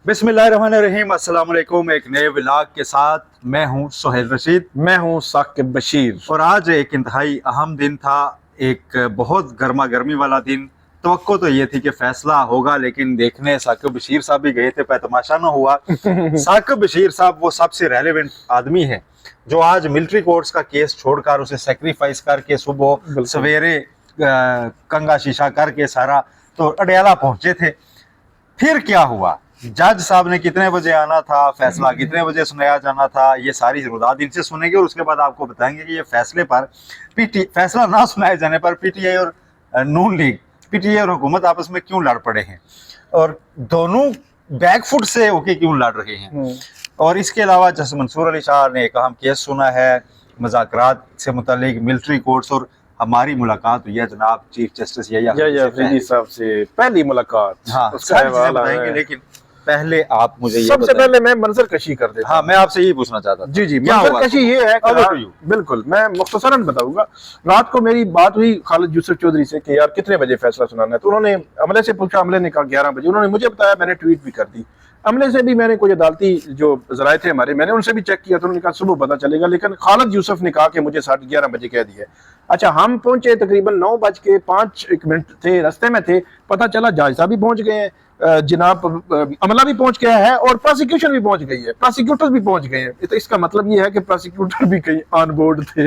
बिस्मिल्लाहिर्रहमानिर्रहीम, अस्सलाम वालेकुम। एक नए व्लॉग के साथ मैं हूं सुहेल रशीद। मैं हूं साकिब बशीर। और आज एक इंतहाई अहम दिन था, एक बहुत गर्मा गर्मी वाला दिन। तवक्को तो ये थी कि फैसला होगा, लेकिन देखने साकिब बशीर साहब भी गए थे, पर तमाशा ना हुआ। साकिब बशीर साहब वो सबसे रेलेवेंट आदमी है जो आज मिलिट्री कोर्ट्स का केस छोड़कर, उसे सेक्रीफाइस करके सुबह सवेरे कंगा शीशा करके सारा तो अडयाला पहुंचे थे। फिर क्या हुआ, जज साहब ने कितने बजे आना था, फैसला कितने बजे सुनाया जाना था, ये सारी रुदात इनसे सुनेंगे और उसके बाद आपको बताएंगे कि ये फैसले पर फैसला ना सुनाए जाने पर पीटीआई और नून लीग, पीटीआई और हुकूमत आपस में क्यों लड़ पड़े हैं और दोनों बैकफुट से होके क्यों लड़ रहे हैं। और इसके अलावा जस्टिस मंसूर अली शाह ने एक अहम केस सुना है मुज़ाकरात से मुतालिक मिलिट्री कोर्ट्स, और हमारी मुलाकात हुई है जनाब चीफ जस्टिस यहिया साहब से पहली मुलाकात। हाँ, सारी चीजें बताएंगे, लेकिन पहले आप मुझे ये सबसे पहले मैं मंजर कशी कर देता। हाँ, मैं आपसे यही पूछना चाहता था। जी, मंजर कशी ये है कि बिल्कुल मैं मुख्तसरन बताऊंगा। रात को मेरी बात हुई खालिद यूसुफ चौधरी से कि यार कितने बजे फैसला सुनाना है, तो उन्होंने अमले से पूछा, अमले ने कहा 11 बजे। उन्होंने मुझे बताया, मैंने ट्वीट भी कर दी। अमले से भी मैंने कोई अदालती जो जराए थे हमारे, मैंने उनसे भी चेक किया, तो उन्होंने कहा सुबह पता चलेगा, लेकिन खालिद यूसुफ ने कहा कि मुझे 11:30 बजे कह दिया। अच्छा, हम पहुंचे तकरीबन 9:05 थे, रस्ते में थे, पता चला जज साहब भी पहुंच गए हैं, जनाब अमला भी पहुंच गया है और प्रोसिक्यूशन भी पहुंच गई है, प्रोसिक्यूटर भी पहुंच गए हैं। तो इसका मतलब ये है कि प्रोसिक्यूटर भी कहीं ऑन बोर्ड थे।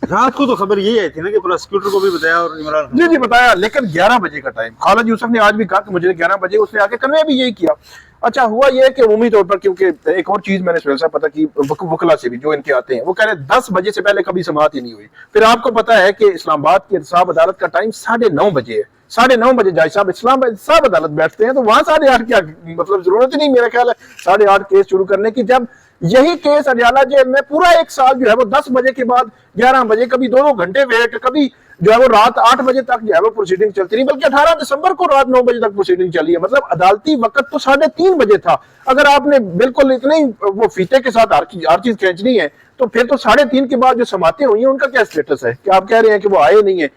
रात को तो खबर यही आई थी ना कि प्रोसिक्यूटर को भी बताया और इमरान जी बताया, लेकिन 11 बजे का टाइम खालिद यूसुफ ने आज भी कहा कि मुझे 11 बजे, उसने आके कन्वे भी यही किया। अच्छा, हुआ यह कि उम्मीद तौर पर, क्योंकि एक और चीज मैंने सुहेल साहब पता की वकला से भी जो इनके आते हैं, वो कह रहे 10 बजे से पहले कभी समाअत ही नहीं हुई। फिर आपको पता है कि इस्लामाबाद की इंसाफ अदालत का टाइम 9:30 बजे है। 9:30 बजे जज साहब इस्लामाबाद इंसाफ अदालत बैठते हैं, तो वहां 8:30 क्या मतलब जरूरत ही नहीं, मेरा ख्याल है 8:30 केस शुरू करने की। जब यही केस अडयाला जेल में पूरा एक साल जो है वो 10 बजे के बाद 11 बजे, कभी 2 घंटे वेट, कभी जो है वो रात 8 बजे तक जो है वो प्रोसीडिंग चलती रही, बल्कि 18 दिसंबर को रात 9 बजे तक प्रोसीडिंग चली है। मतलब अदालती वक्त तो 3:30 बजे था। अगर आपने बिल्कुल इतने ही वो फीते के साथ हर चीज खींचनी है, तो फिर तो 3:30 के बाद जो समातें हुई हैं उनका क्या स्टेटस है कि आप कह रहे हैं कि वो आए नहीं है।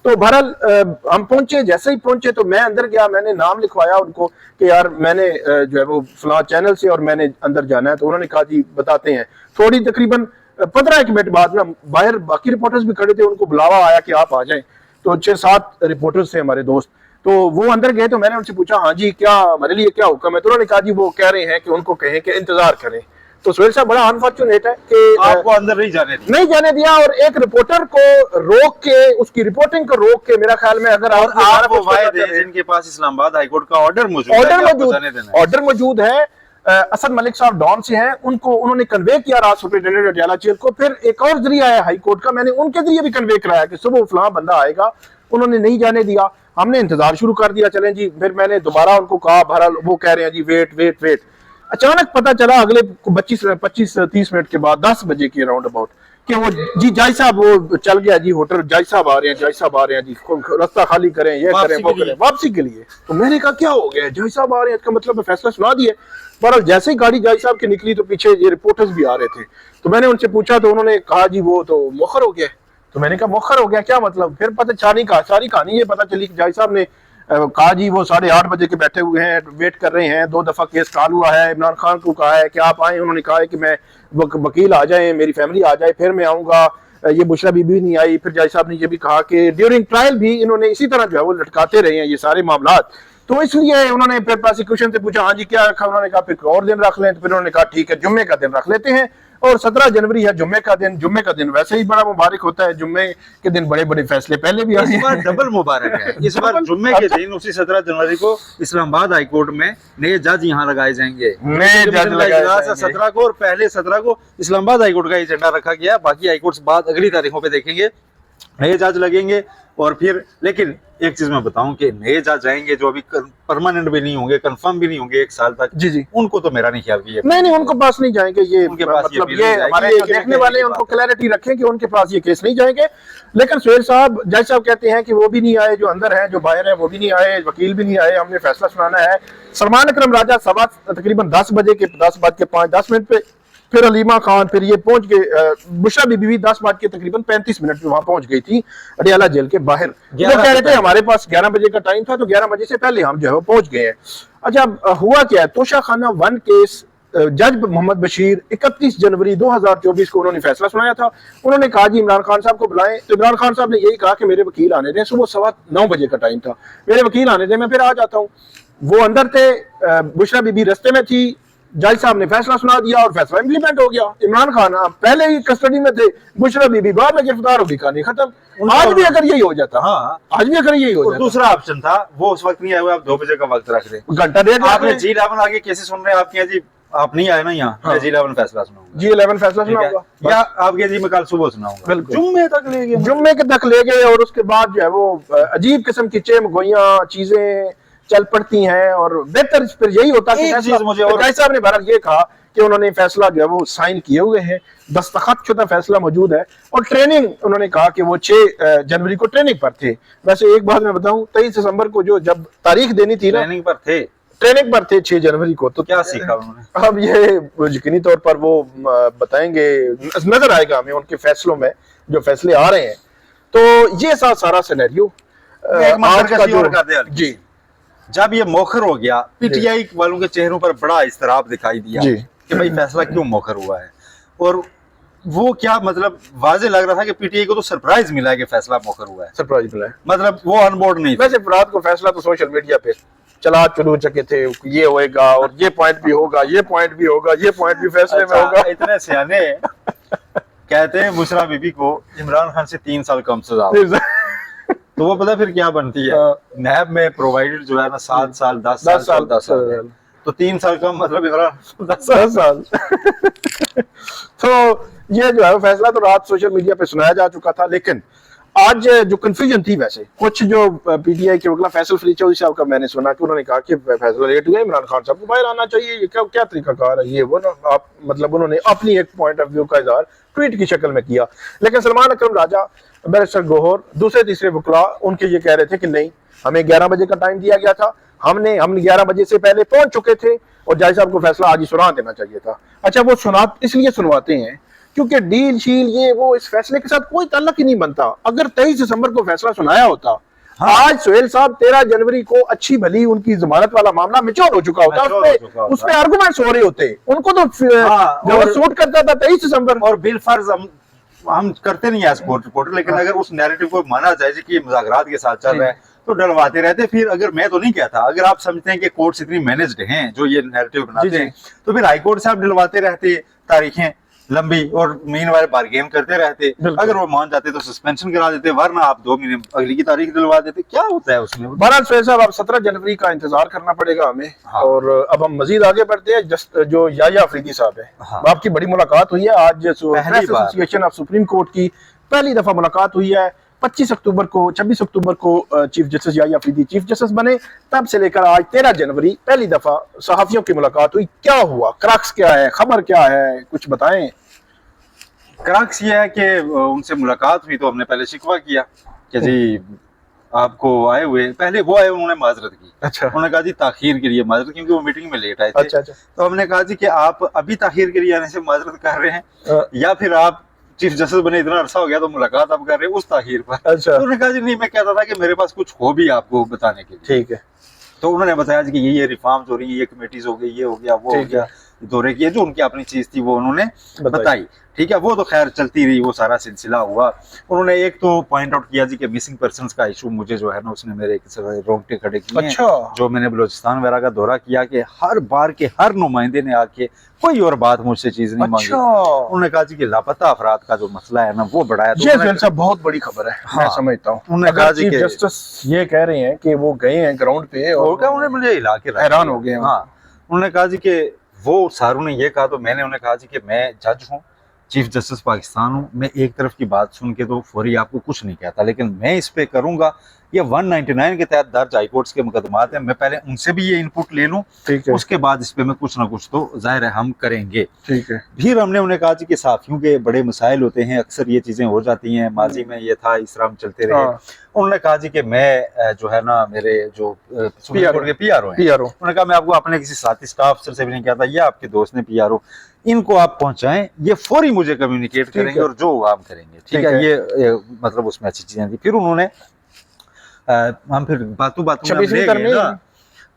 तो बहरहाल हम पहुंचे, जैसे ही पहुंचे तो मैं अंदर गया, मैंने नाम लिखवाया उनको कि यार मैंने जो है वो फलां चैनल से और मैंने अंदर जाना है। तो उन्होंने कहा जी बताते हैं। थोड़ी तकरीबन 15 मिनट बाद ना बाहर बाकी रिपोर्टर्स भी खड़े थे, उनको बुलावा आया कि आप आ जाएं। तो 6-7 रिपोर्टर्स थे हमारे दोस्त, तो वो अंदर गए। तो मैंने उनसे पूछा, हाँ जी क्या हमारे लिए क्या हुक्म है। तो उन्होंने कहा जी वो कह रहे हैं कि उनको कहें कि इंतजार करें। तो सुहेल साहब बड़ा अनफॉर्चुनेट है कि आपको अंदर नहीं जाने दिया और एक रिपोर्टर को रोक के, उसकी रिपोर्टिंग को रोक के, मेरा ख्याल में अगर आप जिनके पास इस्लामाबाद हाईकोर्ट का ऑर्डर मौजूद है, असद मलिक साहब डॉन से हैं, उनको उन्होंने कन्वे किया रात सुपरिटेंडेंट अडयाला जेल को। फिर एक और जरिया है हाई कोर्ट का, मैंने उनके जरिए भी कन्वे कराया कि सुबह फलां बंदा आएगा। उन्होंने नहीं जाने दिया, हमने इंतजार शुरू कर दिया, चलें जी। फिर मैंने दोबारा उनको कहा, बहरहाल वो कह रहे हैं जी वेट। अचानक पता चला अगले 25-30 मिनट के बाद 10 बजे के राउंड अबाउट कि वो जी जज साहब वो चल गया जी होटल, जज साहब आ रहे हैं जी, रास्ता खाली करें, ये करें, वो करें, वापसी के लिए। तो मैंने कहा क्या हो गया, जज साहब आ रहे हैं, इसका मतलब फैसला सुना दिए। पर जैसे ही गाड़ी जज साहब की निकली तो पीछे ये रिपोर्टर्स भी आ रहे थे। तो मैंने उनसे पूछा, तो उन्होंने कहा जी वो तो मुखर हो गया। तो मैंने कहा मुखर हो गया क्या मतलब। फिर पता सारी कहानी ये पता चली कि जज साहब ने कहा जी वो 8:30 बजे के बैठे हुए हैं, वेट कर रहे हैं, 2 दफा केस कॉल हुआ है, इमरान खान को कहा है कि आप आए, उन्होंने कहा है कि मैं वकील आ जाए, मेरी फैमिली आ जाए, फिर मैं आऊंगा। ये बुशरा बीबी नहीं आई। फिर जज साहब ने ये भी कहा कि ड्यूरिंग ट्रायल भी इन्होंने इसी तरह जो है वो लटकाते रहे हैं ये सारे मामला। तो इसलिए उन्होंने फिर प्रोसिक्यूशन से पूछा, हाँ जी क्या रखा। उन्होंने कहा फिर और दिन रख लें। तो फिर उन्होंने कहा ठीक है, जुम्मे का दिन रख लेते हैं। और 17 जनवरी है जुम्मे का दिन वैसे ही बड़ा मुबारक होता है। जुम्मे के दिन बड़े बड़े फैसले पहले भी इस बार डबल मुबारक है। इस बार जुम्मे के दिन उसी 17 जनवरी को इस्लामाबाद हाईकोर्ट में नए जज यहाँ लगाए जाएंगे। 17 को और पहले 17 को इस्लामाबाद हाईकोर्ट का एजेंडा रखा गया। बाकी हाईकोर्ट बाद अगली तारीखों पे देखेंगे, नए जज लगेंगे। और फिर लेकिन एक चीज मैं बताऊं कि नए जज आएंगे जो अभी परमानेंट भी नहीं होंगे, कंफर्म भी नहीं होंगे 1 साल तक। जी उनको तो मेरा नहीं ख्याल कि नहीं उनको पास नहीं जाएंगे। ये उनके पास मतलब ये हमारे जो देखने वाले हैं उनको क्लैरिटी रखें कि उनके पास ये केस नहीं जाएंगे। लेकिन सुहेल साहब, जज साहब कहते हैं कि वो भी नहीं आए, जो अंदर हैं, जो बाहर हैं, वो भी नहीं आए, वकील भी नहीं आए, हमने फैसला सुनाना है। सलमान अकरम राजा तकरीबन 10 बजे के 10 बज के 5-10 मिनट पे फिर अलीमा खान, फिर ये पहुंच गए बुशरा बीबी भी 10:35 पे वहां पहुंच गई थी अडियाला जेल के बाहर। वो कह रहे थे हमारे पास 11 बजे का टाइम था, तो 11 बजे से पहले हम जो है पहुंच गए हैं। अच्छा, हुआ क्या है, तोशा खाना 1 केस जज मोहम्मद बशीर 31 जनवरी 2024 को उन्होंने फैसला सुनाया था। उन्होंने कहा जी इमरान खान साहब को बुलाएं, तो इमरान खान साहब ने यही कहा कि मेरे वकील आने दें। सुबह 9:15 बजे का टाइम था, मेरे वकील आने दें, मैं फिर आ जाता हूँ। वो अंदर थे, बुशरा बीबी रस्ते में थी, जज साहब ने फैसला सुना दिया और फैसला इम्प्लीमेंट हो गया। इमरान खान पहले ही कस्टडी में थे, बुशरा बीबी बाद में गिरफ्तार होगी, कहानी खत्म। आज भी अगर यही हो जाता, हाँ, आज भी अगर यही हो जाता, दूसरा ऑप्शन था, वो उस वक्त नहीं आए हुए, आप 2 बजे का वक्त रख रहे, घंटा डेढ़ आपने G11 आगे कैसे सुन रहे हैं आपके यहाँ जी, आप नहीं आए ना यहाँ, मैं G11 फैसला सुनाऊंगा, G11 फैसला सुनाऊंगा, या आपके जी मैं कल सुबह सुनाऊंगा। बिल्कुल। जुम्मे तक ले गए, जुम्मे के तक ले गए, और उसके बाद जो है वो अजीब किस्म की चेमगोइयां चीजें चल पड़ती हैं। और बेहतर फिर यही होता कि एक चीज मुझे और जज साहब ने बहरहाल ये कहा कि उन्होंने फैसला जो है वो साइन किए हुए हैं, दस्तखत शुदा फैसला मौजूद है। और ट्रेनिंग, उन्होंने कहा कि वो 6 जनवरी को ट्रेनिंग पर थे। वैसे एक बात मैं बताऊं, 23 दिसंबर को जो जब तारीख देनी थी ना, ट्रेनिंग पर थे 6 जनवरी को, तो क्या सीखा उन्होंने? अब ये यकीनी तौर पर वो बताएंगे, नजर आएगा हमें उनके फैसलों में जो फैसले आ रहे हैं। तो ये सारा सिनेरियो आज का जो जी, जब ये मौखर हो गया, पीटीआई वालों के चेहरों पर बड़ा इस्तराब दिखाई दिया कि भाई फैसला क्यों मौखर हुआ है। और वो क्या मतलब वाजे लग रहा था कि पीटीआई को तो सरप्राइज मिला है कि फैसला मौखर हुआ है, सरप्राइज मिला है, मतलब वो अनबोर्ड नहीं। वैसे रात को फैसला तो सोशल मीडिया पे चला चलू चके थे, ये होएगा और ये पॉइंट भी होगा, ये पॉइंट भी होगा, ये पॉइंट भी फैसले में होगा। इतने सियाने कहते हैं बुशरा बीबी को इमरान खान से 3 साल कम सजा, तो वो पता फिर क्या बनती है, नैब में प्रोवाइडेड जो है ना 7 साल 10 साल 10 साल, तो 3 साल कम मतलब इमरान 10 साल। तो ये जो है फैसला तो रात सोशल मीडिया पे सुनाया जा चुका था, लेकिन आज जो कंफ्यूजन थी, वैसे कुछ जो पीटीआई के वकील फैसल फरीद चौधरी साहब का मैंने सुना कि उन्होंने कहा कि फैसला लेट हुआ, इमरान खान साहब को बाहर आना चाहिए, ये क्या तरीका कार है ये वो ना, आप मतलब उन्होंने अपनी एक पॉइंट ऑफ व्यू का इजहार ट्वीट की शक्ल में किया। लेकिन सलमान अकरम राजा, बैरिस्टर गौहर, दूसरे तीसरे वकील उनके ये कह रहे थे कि नहीं, हमें 11 बजे का टाइम दिया गया था, हम 11 बजे से पहले पहुंच चुके थे और जज साहब को फैसला आज ही सुना देना चाहिए था। अच्छा, वो इसलिए सुनवाते हैं क्योंकि डील शील ये वो इस फैसले के साथ कोई ताल्लुक ही नहीं बनता। अगर 23 दिसंबर को फैसला सुनाया होता, हाँ। आज सुहेल साहब 13 जनवरी को अच्छी भली उनकी जमानत वाला मामला मैच्योर हो चुका होता, उसमें आर्गुमेंट्स हो रहे होते, उनको तो सूट करता था 23 दिसंबर। और बिल फर्ज हम करते नहीं है कोर्ट रिपोर्टर, लेकिन अगर उस नैरेटिव को माना जाए कि ये मुज़ाकरात के साथ चल रहा है तो डरवाते रहते। फिर अगर मैं तो नहीं कहता, अगर आप समझते हैं कि कोर्ट्स इतनी मैनेज्ड हैं जो ये नैरेटिव बनाते हैं, तो फिर हाई कोर्ट से आप डलवाते रहते, तारीखें लंबी और मीनवाइल बारगेन करते रहते। अगर वो मान जाते तो सस्पेंशन करा देते, वरना आप 2 महीने अगली की तारीख दिलवा देते। क्या होता है उसमें? बहरहाल सोहेल साहब, अब 17 जनवरी का इंतजार करना पड़ेगा हमें। हाँ। और अब हम मजीद आगे बढ़ते हैं। जो याया अफरीदी साहब है, हाँ। आपकी बड़ी मुलाकात हुई है आज एसोसिएशन ऑफ सुप्रीम कोर्ट की पहली दफा मुलाकात हुई है। 26 अक्टूबर को chief justice Yahya Afridi chief justice बने, तब से लेकर आज 13 जनवरी पहली दफा सहाफियों की मुलाकात हुई। क्या हुआ, क्रक्स क्या है, खबर क्या है, कुछ बताएं। क्रक्स ये है कि उनसे मुलाकात हुई तो हमने पहले शिकवा किया कि जी आपको आए हुए, पहले वो आए, उन्होंने माजरत की। अच्छा। उन्होंने कहा जी ताखीर के लिए माजरत, क्योंकि वो मीटिंग में लेट आए थे। अच्छा। तो हमने कहा जी कि आप अभी ताखीर के लिए आने से माजरत कर रहे हैं या फिर आप चीफ जस्टिस बने इतना अरसा हो गया तो मुलाकात आप कर रहे हैं उस ताखीर पर। अच्छा। तो उन्होंने कहा जी नहीं, मैं कहता था कि मेरे पास कुछ हो भी आपको बताने के लिए। ठीक है। तो उन्होंने बताया जी कि ये रिफॉर्म्स हो रही है, ये कमेटीज हो गई, ये हो गया, वो हो गया, दौरे किए, जो उनकी अपनी चीज थी वो उन्होंने बताई। ठीक है, वो तो खैर चलती रही, वो सारा सिलसिला हुआ। उन्होंने एक तो पॉइंट आउट किया जी कि मिसिंग पर्संस का इशू मुझे जो है ना उसने मेरे रोंगटे खड़े किए। अच्छा। जो मैंने बलोचिस्तान वगैरह का दौरा किया कि हर बार के हर नुमाइंदे ने आके कोई और बात मुझसे चीज नहीं मांगी। उन्होंने कहा जी कि लापता अफराद का जो मसला है ना वो बड़ा है। तो बहुत बड़ी खबर है। हाँ, मैं समझता हूँ। उन्होंने कहा जी कि जस्टिस ये कह रहे हैं कि वो गए हैं ग्राउंड पे और उन्होंने मुझे हिला के हैरान हो गए। हाँ, उन्होंने कहा जी कि वो सारू ने ये कहा तो मैंने उन्हें कहा जी कि मैं जज हूँ, चीफ जस्टिस पाकिस्तान हूँ, मैं एक तरफ की बात सुन के तो फौरी आपको कुछ नहीं कहता, लेकिन मैं इस पे करूंगा ये 199 के तहत दर्ज हाईकोर्ट्स के मुकदमात हैं। मैं पहले उनसे भी ये इनपुट ले लूं, ठीक है, उसके बाद इस पे मैं कुछ ना कुछ तो जाहिर है हम करेंगे। ठीक है। फिर हमने उन्हें कहा जी कि साफियों के बड़े मसाइल होते हैं, अक्सर ये चीजें हो जाती हैं, माजी में ये था, इस तरह चलते रहे। हाँ। उन्होंने कहा जी कि मैं जो है ना, मेरे जो सुप्रीम कोर्ट के पीआरओ हैं, पीआरओ, उन्होंने कहा मैं आपको अपने किसी साथी स्टाफ अफसर से भी नहीं कहता, ये आपके दोस्त ने पीआरओ, इनको आप पहुंचाएं, ये फौरी मुझे कम्युनिकेट करेंगे और जो होगा हम करेंगे। ठीक है, ये मतलब उसमें अच्छी चीजें थी। फिर उन्होंने हम फिर बातों में हम ले गए ना,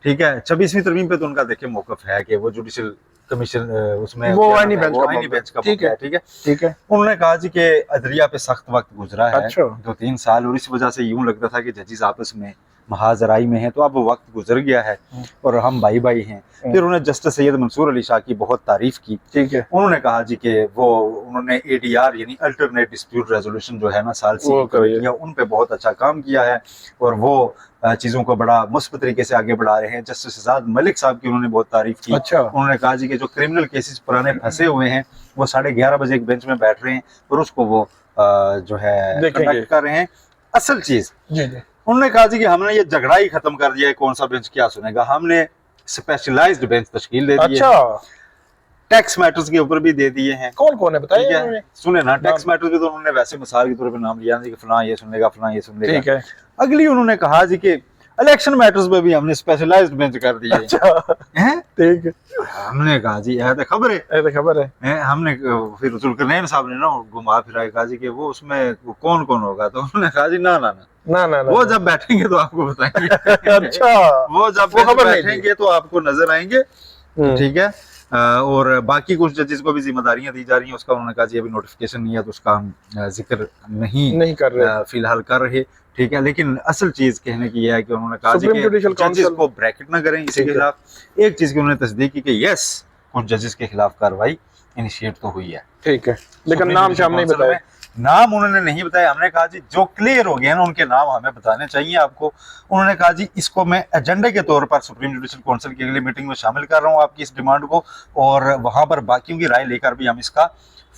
ठीक है। 26वीं तरमीम पे तो उनका देखिए मौकफ है कि वो जुडिशल कमीशन उसमें वो क्या आईनी नाम है, बेंच वो का आईनी बेंच का ठीक मौका है, ठीक है। ठीक है। उन्होंने कहा जी कि अदलिया पे सख्त वक्त गुजरा है, अच्छा। 2-3 साल, और इस वजह से यूं लगता था कि जजेस आपस में महाजराई में है, तो अब वो वक्त गुजर गया है और हम भाई भाई हैं। फिर उन्होंने जस्टिस सैयद मंसूर अली शाह की बहुत तारीफ की। ठीक है। उन्होंने कहा जी कि वो उन्होंने ADR यानी अल्टरनेट डिस्प्यूट रेजोल्यूशन जो है ना, साल से किया, उन पे बहुत अच्छा काम किया है और वो चीज़ों को बड़ा मुस्बत तरीके से आगे बढ़ा रहे हैं। जस्टिस आजाद मलिक साहब की उन्होंने बहुत तारीफ की। अच्छा। उन्होंने कहा जी कि जो क्रिमिनल केसेस पुराने फंसे हुए हैं वो 11:30 बजे एक बेंच में बैठ रहे हैं और उसको वो जो है कंडक्ट कर रहे हैं। असल चीज जी जी, उन्होंने कहा जी कि हमने ये झगड़ा ही खत्म कर दिया है, कौन सा बेंच क्या सुनेगा, हमने स्पेशलाइज्ड बेंच तश्कील दे दी है। अच्छा, टैक्स मैटर्स के ऊपर भी दे दिए हैं। कौन कौन है बताइए। ठीक है, सुने ना, टैक्स मैटर्स भी तो उन्होंने वैसे मिसाल के तौर पे नाम लिया कि फलां ये सुन लेगा, फलां ये सुन लेगा। ठीक है। अगली उन्होंने कहा जी कि इलेक्शन मैटर्स में भी हमने स्पेशलाइज्ड बेंच कर दिए हैं। ठीक है, हमने कहा जी यह तो खबर है, खबर है। हमने फिर जुल्करनैन साहब ने ना घुमा फिरा कहा जी कि वो उसमें कौन कौन होगा, तो उन्होंने कहा जी ना ना ना ना वो जब बैठेंगे तो आपको बताएंगे। अच्छा, वो जब बैठेंगे तो आपको नजर आएंगे। ठीक है, और बाकी कुछ जजेस को भी जिम्मेदारियां दी जा रही हैं, उसका उन्होंने कहा जी अभी नोटिफिकेशन नहीं है तो उसका हम जिक्र नहीं कर रहे फिलहाल कर रहे। ठीक है, लेकिन असल चीज कहने की यह है कि उन्होंने कहा जी कि जजेस को ब्रैकेट ना करें इसी के खिलाफ। एक चीज की उन्होंने तस्दीक की कि यस कुछ जजेस के खिलाफ कार्रवाई इनिशिएट तो हुई है। ठीक है, लेकिन नाम शाम नहीं बताया, नाम उन्होंने नहीं बताया। हमने कहा जी जो क्लियर हो गया ना उनके नाम हमें बताने चाहिए आपको। उन्होंने कहा जी इसको मैं एजेंडे के तौर पर सुप्रीम जुडिशल काउंसिल की अगली मीटिंग में शामिल कर रहा हूँ आपकी इस डिमांड को, और वहां पर बाकियों की राय लेकर भी हम इसका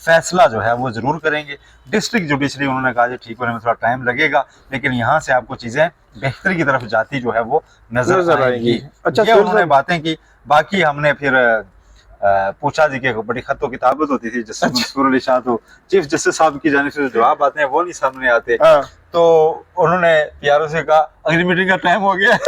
फैसला जो है वो जरूर करेंगे। डिस्ट्रिक्ट जुडिशरी उन्होंने कहा जी ठीक होने में थोड़ा टाइम लगेगा, लेकिन यहाँ से आपको चीजें बेहतरी की तरफ जाती जो है वो नजर आएंगी। अच्छा, ये उन्होंने बातें की। बाकी हमने फिर पूछा जी कि बड़ी खत्तो किताबत होती थी, जस्टिस मंसूर अली शाह तो चीफ जस्टिस साहब की जानिब से जवाब आते हैं वो नहीं सामने आते। तो उन्होंने पीआरओ से कहा अगली मीटिंग का टाइम हो गया।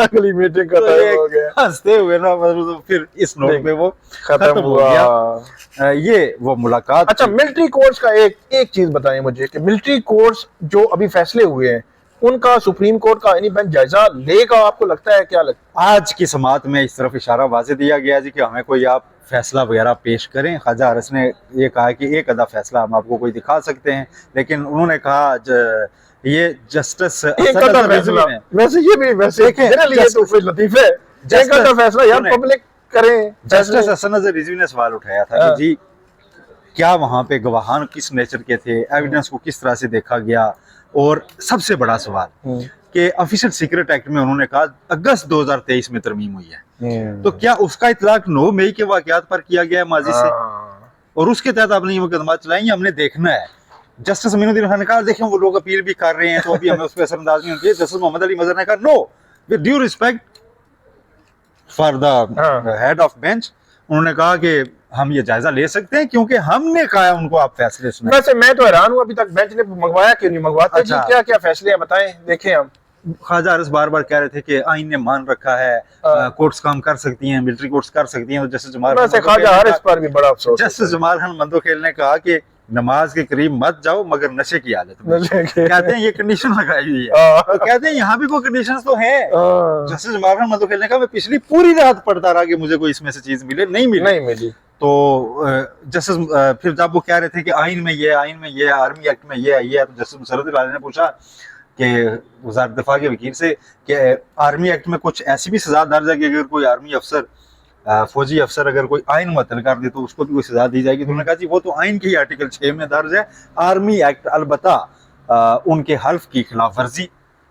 अगली मीटिंग का टाइम हो गया, हंसते हुए ना, मतलब तो फिर इस नोट पे वो खत्म हो गया ये वो मुलाकात। अच्छा, मिलिट्री कोर्ट्स का एक चीज बताएं मुझे कि मिलिट्री कोर्ट्स जो अभी फैसले हुए हैं उनका सुप्रीम कोर्ट का यानी बेंच जायजा लेगा, आपको लगता है? क्या लगता है? आज की समाअत में इस तरफ इशारा वाज़े दिया गया जी कि हमें कोई आप फैसला वगैरह पेश करें। ख्वाजा अरस ने ये कहा कि एक आधा फैसला हम आपको कोई दिखा सकते हैं, लेकिन उन्होंने कहा ये जस्टिस वैसे ये भी वैसे मेरे लिए तो फिर लतीफ है, एक आधा फैसला यार पब्लिक करें। जस्टिस हसन नजर रिजवी ने सवाल उठाया था कि जी क्या वहाँ पे गवाहान किस नेचर के थे, एविडेंस को किस तरह से देखा गया, और सबसे बड़ा सवाल कि ऑफिशियल सीक्रेट एक्ट में उन्होंने कहा अगस्त 2023 में तरमीम हुई है, तो क्या उसका इतलाक 9 मई के वाकयात पर किया गया है माजी से, और उसके तहत आपने ये मुकदमा चलाएंगे, हमने देखना है। जस्टिस अमीनुद्दीन खान ने कहा देखें वो लोग अपील भी कर रहे हैं तो अभी हमें उस पर असरअंदाज नहीं होती है। जस्टिस मोहम्मद अली मजहर ने कहा no, with due respect for the head of bench, उन्होंने कहा कि हम ये जायजा ले सकते हैं क्योंकि हमने कहा उनको आप फैसले सुनाएं। वैसे मैं तो हैरान हूं अभी तक बेंच ने मंगवाया क्यों नहीं मंगवाते। अच्छा, क्या क्या फैसले हैं बताएं, देखें हम। ख्वाजा अरस बार बार कह रहे थे कि आइन ने मान रखा है कोर्ट्स काम कर सकती हैं, मिलिट्री कोर्ट्स कर सकती हैं, तो जस्टिस जमाल ख्वाजा अरस पर भी बड़ा अफसोस। जस्टिस जमाल खान मंदोखेल ने कहा कि नमाज के करीब मत जाओ मगर नशे की हालत में। कहते हैं ये कंडीशन लगाई हुई है, तो कहते हैं यहाँ भी कोई कंडीशंस तो हैं। जस्टिस जमाल खान मंदोखेल ने कहा मैं पिछली पूरी रात पढ़ता रहा कि मुझे कोई इसमें से चीज मिले, नहीं मिली। तो जस्टिस फिर जब वो कह रहे थे कि आइन में ये आर्मी एक्ट में ये है, तो जस्टिस मुसर्रत ने पूछा कि वज़ारत दिफा के वकील से कि आर्मी एक्ट में कुछ ऐसी भी सजा दर्ज है कि अगर कोई आर्मी अफसर फौजी अफसर अगर कोई आइन मुअत्तल कर दे तो उसको भी कोई सजा दी जाएगी। तो उन्होंने कहा जी वो तो आइन के आर्टिकल 6 में दर्ज है, आर्मी एक्ट अलबत्ता उनके हल्फ की खिलाफ वर्जी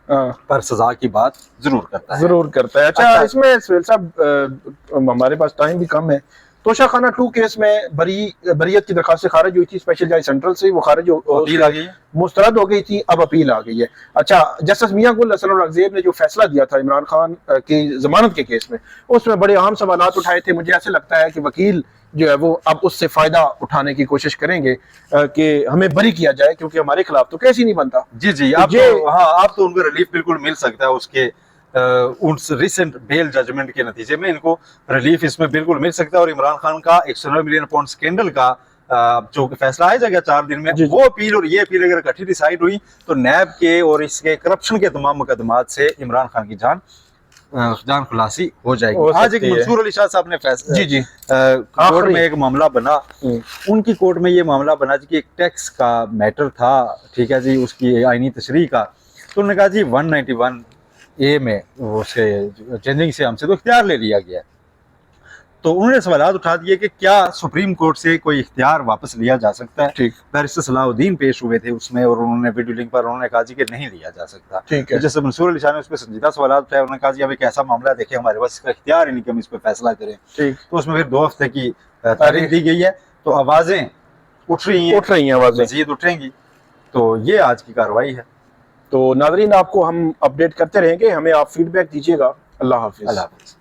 पर सजा की बात जरूर करता है। अच्छा, इसमें सुहेल साहब हमारे पास टाइम भी कम है, तोशा खाना 2 केस में बरीयत की दरखास्त खारिज हुई थी स्पेशल जज सेंट्रल से, वो खारिज अपील आ गई है। मुस्तरद हो गई थी, अब अपील आ गई है। अच्छा, जस्टिस मियां गुल हसन औरंगजेब ने जो फैसला दिया था इमरान खान की जमानत के केस में, उसमें बड़े अहम सवालात उठाए थे। मुझे ऐसे लगता है कि वकील जो है वो अब उससे फायदा उठाने की कोशिश करेंगे कि हमें बरी किया जाए, क्योंकि हमारे खिलाफ तो केस ही नहीं बनता। जी जी, आप तो हाँ, आप तो उनको रिलीफ बिल्कुल मिल सकता है उसके उस रिसेंट बेल जजमेंट के नतीजे में इनको रिलीफ इसमें बिल्कुल मिल सकता है। और इमरान खान का 109 मिलियन पाउंड स्कैंडल का जो फैसला आ जाएगा 4 दिन में, वो अपील और ये अपील अगर इकट्ठी डिसाइड हुई तो नैब के और इसके करप्शन के तमाम मुकदमात से इमरान खान की जान खुलासी हो जाएगी। आज एक मंसूर अली शाह साहब ने फैसला, जी जी, कोर्ट में एक मामला बना, उनकी कोर्ट में ये मामला बना जी कि एक टैक्स का मैटर था, ठीक है जी, उसकी आईनी तशरीह का। तो उन्होंने कहा जी 191A में उसके चेंजिंग से हमसे तो इख्तियार ले लिया गया। तो उन्होंने सवाल उठा दिए कि क्या सुप्रीम कोर्ट से कोई इख्तियार वापस लिया जा सकता है। ठीक, बैरिस्टर सलाहुद्दीन पेश हुए थे उसमें और उन्होंने वीडियो लिंक पर उन्होंने कहा जी कि नहीं लिया जा सकता। ठीक है। तो जैसे मंसूर अली शाह ने उस पर संजीदा सवाल उठाया, उन्होंने कहा जी अब एक ऐसा मामला देखे हमारे पास इसका इख्तियार ही नहीं कि हम इस पर फैसला करें। ठीक, तो उसमें फिर 2 हफ्ते की तारीख दी गई है। तो आवाजें उठ रही हैं आवाजें, मजीद उठेंगी। तो ये आज की कार्रवाई है। तो नाज़रीन, आपको हम अपडेट करते रहेंगे, हमें आप फीडबैक दीजिएगा। अल्लाह हाफिज। अल्लाह हाफिज।